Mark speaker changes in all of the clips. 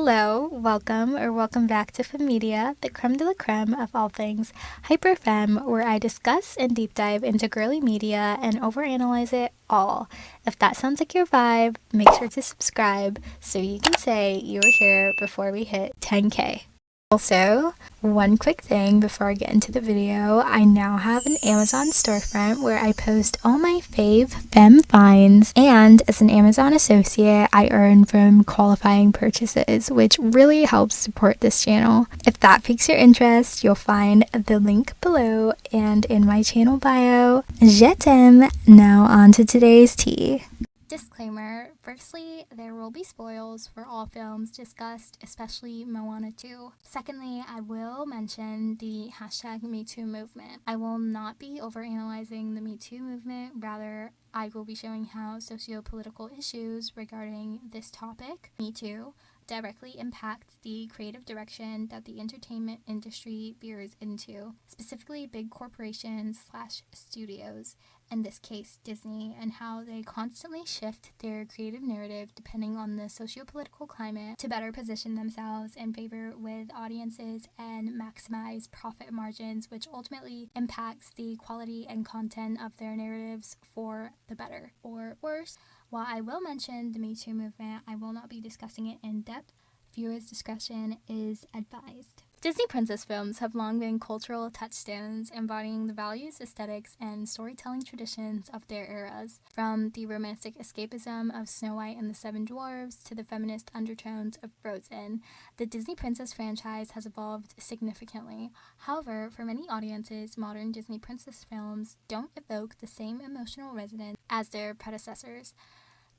Speaker 1: Hello, welcome back to Femmedia, the creme de la creme of all things hyper femme, where I discuss and deep dive into girly media and overanalyze it all. If that sounds like your vibe, make sure to subscribe so you can say you were here before we hit 10K. Also, one quick thing before I get into the video, I now have an Amazon storefront where I post all my fave femme finds, and as an Amazon associate, I earn from qualifying purchases, which really helps support this channel. If that piques your interest, you'll find the link below and in my channel bio. Je t'aime! Now on to today's tea. Disclaimer, firstly, there will be spoils for all films discussed, especially Moana 2. Secondly, I will mention the hashtag #MeToo movement. I will not be overanalyzing the MeToo movement, rather I will be showing how socio-political issues regarding this topic, MeToo, directly impact the creative direction that the entertainment industry veers into, specifically big corporations/studios, in this case Disney, and how they constantly shift their creative narrative depending on the socio-political climate to better position themselves in favor with audiences and maximize profit margins, which ultimately impacts the quality and content of their narratives for the better or worse. While I will mention the Me Too movement, I will not be discussing it in depth. Viewers' discretion is advised. Disney princess films have long been cultural touchstones embodying the values, aesthetics, and storytelling traditions of their eras. From the romantic escapism of Snow White and the Seven Dwarfs to the feminist undertones of Frozen, the Disney princess franchise has evolved significantly. However, for many audiences, modern Disney princess films don't evoke the same emotional resonance as their predecessors.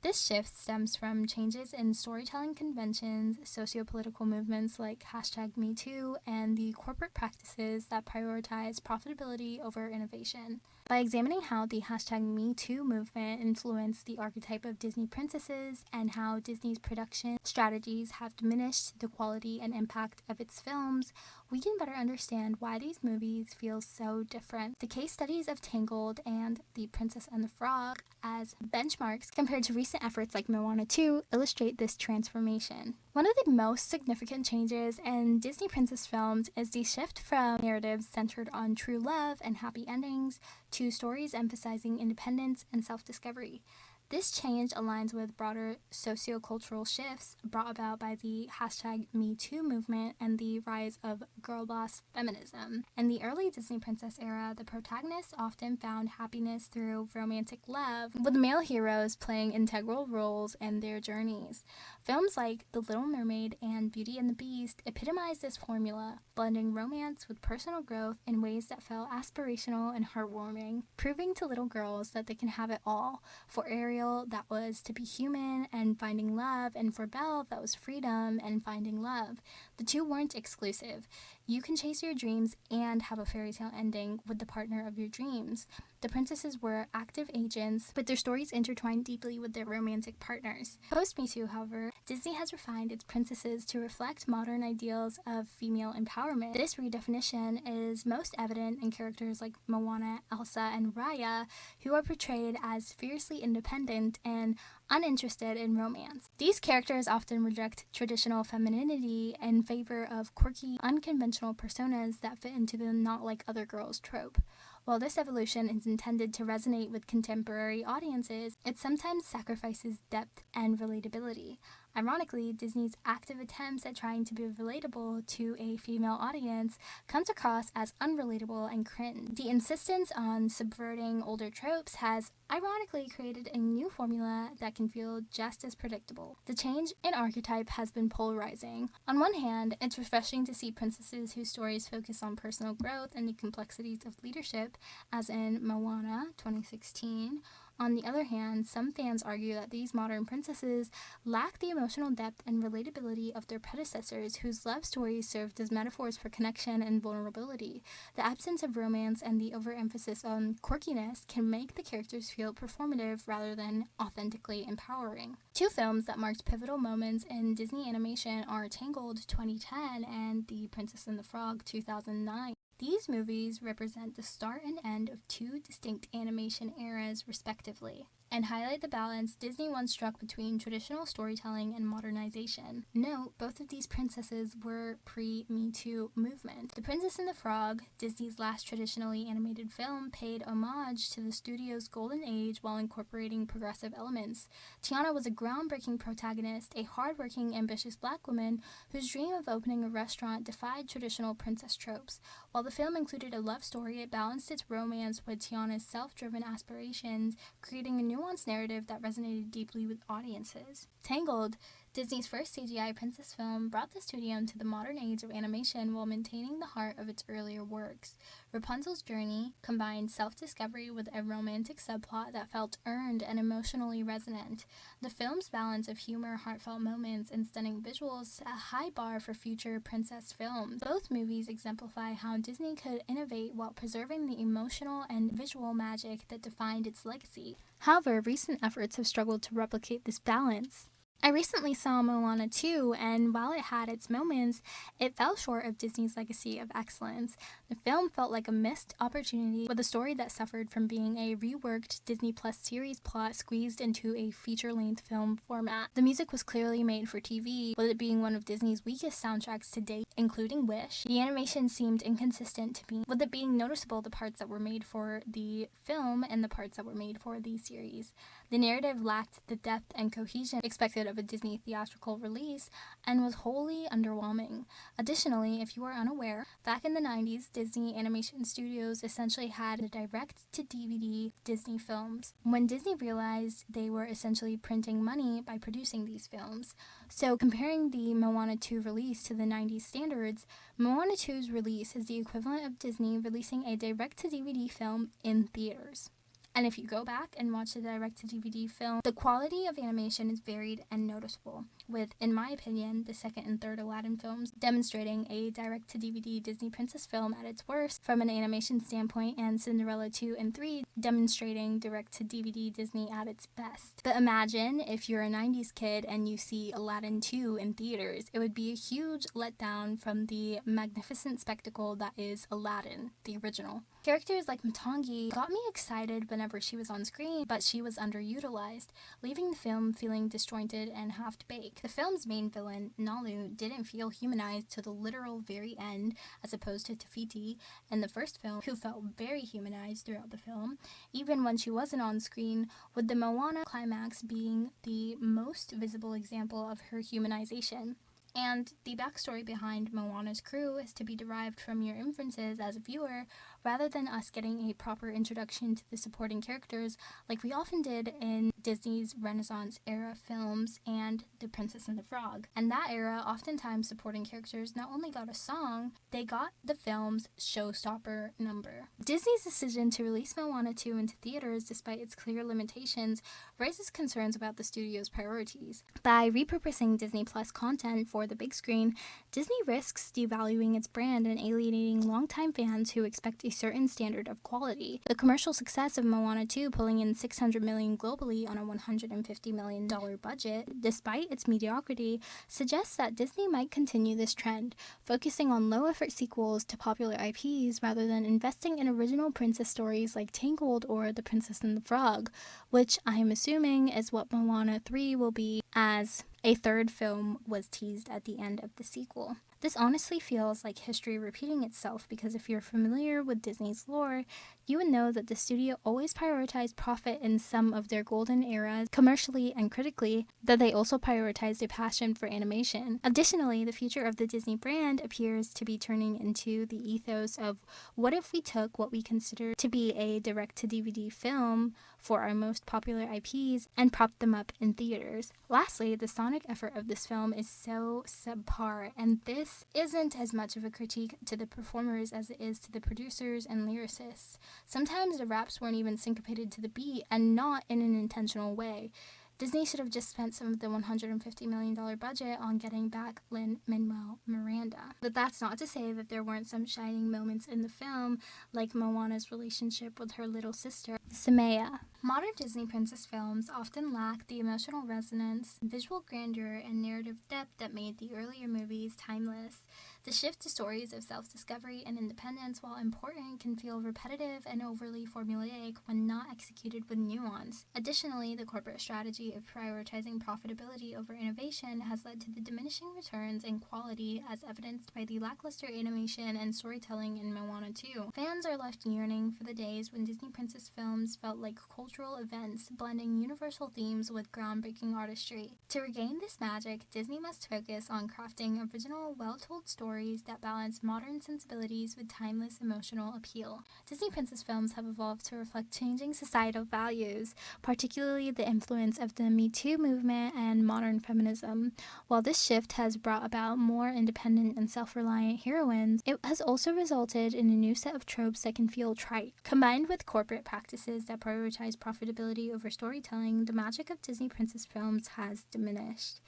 Speaker 1: This shift stems from changes in storytelling conventions, socio-political movements like #MeToo, and the corporate practices that prioritize profitability over innovation. By examining how the #MeToo movement influenced the archetype of Disney princesses and how Disney's production strategies have diminished the quality and impact of its films, we can better understand why these movies feel so different. The case studies of Tangled and The Princess and the Frog as benchmarks compared to recent efforts like Moana 2 illustrate this transformation. One of the most significant changes in Disney princess films is the shift from narratives centered on true love and happy endings to stories emphasizing independence and self-discovery. This change aligns with broader sociocultural shifts brought about by the #MeToo movement and the rise of girl boss feminism. In the early Disney princess era, the protagonists often found happiness through romantic love, with male heroes playing integral roles in their journeys. Films like The Little Mermaid and Beauty and the Beast epitomize this formula, blending romance with personal growth in ways that felt aspirational and heartwarming, proving to little girls that they can have it all. For Ariel, that was to be human and finding love, and for Belle, that was freedom and finding love. The two weren't exclusive. You can chase your dreams and have a fairy tale ending with the partner of your dreams. The princesses were active agents, but their stories intertwined deeply with their romantic partners. Post-Me Too, however, Disney has refined its princesses to reflect modern ideals of female empowerment. This redefinition is most evident in characters like Moana, Elsa, and Raya, who are portrayed as fiercely independent and uninterested in romance. These characters often reject traditional femininity in favor of quirky, unconventional personas that fit into the not like other girls trope. While this evolution is intended to resonate with contemporary audiences, it sometimes sacrifices depth and relatability. Ironically, Disney's active attempts at trying to be relatable to a female audience comes across as unrelatable and cringe. The insistence on subverting older tropes has ironically created a new formula that can feel just as predictable. The change in archetype has been polarizing. On one hand, it's refreshing to see princesses whose stories focus on personal growth and the complexities of leadership, as in Moana 2016. On the other hand, some fans argue that these modern princesses lack the emotional depth and relatability of their predecessors, whose love stories served as metaphors for connection and vulnerability. The absence of romance and the overemphasis on quirkiness can make the characters feel performative rather than authentically empowering. Two films that marked pivotal moments in Disney animation are Tangled 2010 and The Princess and the Frog 2009. These movies represent the start and end of two distinct animation eras, respectively. and highlight the balance Disney once struck between traditional storytelling and modernization. Note, both of these princesses were pre-Me Too movement. The Princess and the Frog, Disney's last traditionally animated film, paid homage to the studio's golden age while incorporating progressive elements. Tiana was a groundbreaking protagonist, a hardworking, ambitious black woman whose dream of opening a restaurant defied traditional princess tropes. While the film included a love story, it balanced its romance with Tiana's self-driven aspirations, creating a nuanced narrative that resonated deeply with audiences. Tangled, Disney's first CGI princess film, brought the studio into the modern age of animation while maintaining the heart of its earlier works. Rapunzel's journey combined self-discovery with a romantic subplot that felt earned and emotionally resonant. The film's balance of humor, heartfelt moments, and stunning visuals set a high bar for future princess films. Both movies exemplify how Disney could innovate while preserving the emotional and visual magic that defined its legacy. However, recent efforts have struggled to replicate this balance. I recently saw Moana 2, and while it had its moments, it fell short of Disney's legacy of excellence. The film felt like a missed opportunity with a story that suffered from being a reworked Disney Plus series plot squeezed into a feature-length film format. The music was clearly made for TV, with it being one of Disney's weakest soundtracks to date, including Wish. The animation seemed inconsistent to me, with it being noticeable the parts that were made for the film and the parts that were made for the series. The narrative lacked the depth and cohesion expected of a Disney theatrical release and was wholly underwhelming. Additionally, if you are unaware, back in the 90s, Disney Animation Studios essentially had the direct-to-DVD Disney films, when Disney realized they were essentially printing money by producing these films. So comparing the Moana 2 release to the 90s standards, Moana 2's release is the equivalent of Disney releasing a direct-to-DVD film in theaters. And if you go back and watch the direct-to-DVD film, the quality of animation is varied and noticeable, with, in my opinion, the second and third Aladdin films demonstrating a direct-to-DVD Disney princess film at its worst from an animation standpoint, and Cinderella 2 and 3 demonstrating direct-to-DVD Disney at its best. But imagine if you're a 90s kid and you see Aladdin 2 in theaters. It would be a huge letdown from the magnificent spectacle that is Aladdin, the original. Characters like Matangi got me excited whenever she was on screen, but she was underutilized, leaving the film feeling disjointed and half-baked. The film's main villain, Nalu, didn't feel humanized to the literal very end, as opposed to Tafiti in the first film, who felt very humanized throughout the film, even when she wasn't on screen, with the Moana climax being the most visible example of her humanization. And the backstory behind Moana's crew is to be derived from your inferences as a viewer, rather than us getting a proper introduction to the supporting characters like we often did in Disney's Renaissance era films and The Princess and the Frog. And that era, oftentimes supporting characters not only got a song, they got the film's showstopper number. Disney's decision to release Moana 2 into theaters despite its clear limitations raises concerns about the studio's priorities. By repurposing Disney Plus content for the big screen, Disney risks devaluing its brand and alienating longtime fans who expect a certain standard of quality. The commercial success of Moana 2, pulling in $600 million globally on a $150 million budget, despite its mediocrity, suggests that Disney might continue this trend, focusing on low-effort sequels to popular IPs rather than investing in original princess stories like Tangled or The Princess and the Frog, which I am assuming is what Moana 3 will be, as a third film was teased at the end of the sequel. This honestly feels like history repeating itself, because if you're familiar with Disney's lore, you would know that the studio always prioritized profit in some of their golden eras, commercially and critically, though they also prioritized a passion for animation. Additionally, the future of the Disney brand appears to be turning into the ethos of what if we took what we consider to be a direct-to-DVD film for our most popular IPs and propped them up in theaters. Lastly, the sonic effort of this film is so subpar, and this isn't as much of a critique to the performers as it is to the producers and lyricists. Sometimes the raps weren't even syncopated to the beat, and not in an intentional way. Disney should have just spent some of the $150 million budget on getting back Lin-Manuel Miranda. But that's not to say that there weren't some shining moments in the film, like Moana's relationship with her little sister, Samaya. Modern Disney princess films often lack the emotional resonance, visual grandeur, and narrative depth that made the earlier movies timeless. The shift to stories of self-discovery and independence, while important, can feel repetitive and overly formulaic when not executed with nuance. Additionally, the corporate strategy of prioritizing profitability over innovation has led to the diminishing returns in quality, as evidenced by the lackluster animation and storytelling in Moana 2. Fans are left yearning for the days when Disney princess films felt like cultural events, blending universal themes with groundbreaking artistry. To regain this magic, Disney must focus on crafting original, well-told stories that balance modern sensibilities with timeless emotional appeal. Disney princess films have evolved to reflect changing societal values, particularly the influence of the Me Too movement and modern feminism. While this shift has brought about more independent and self-reliant heroines, it has also resulted in a new set of tropes that can feel trite. Combined with corporate practices that prioritize profitability over storytelling, the magic of Disney princess films has diminished.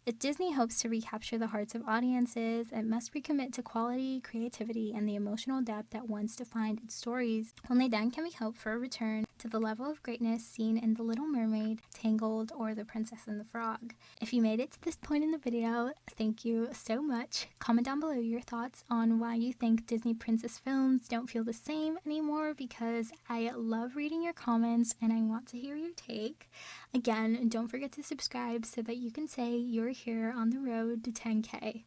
Speaker 1: If Disney hopes to recapture the hearts of audiences, it must recommit to quality, creativity, and the emotional depth that once defined its stories. Only then can we hope for a return to the level of greatness seen in The Little Mermaid, Tangled, or The Princess and the Frog. If you made it to this point in the video, thank you so much. Comment down below your thoughts on why you think Disney princess films don't feel the same anymore, because I love reading your comments and I want to hear your take. Again, don't forget to subscribe so that you can say you're here on the road to 10K.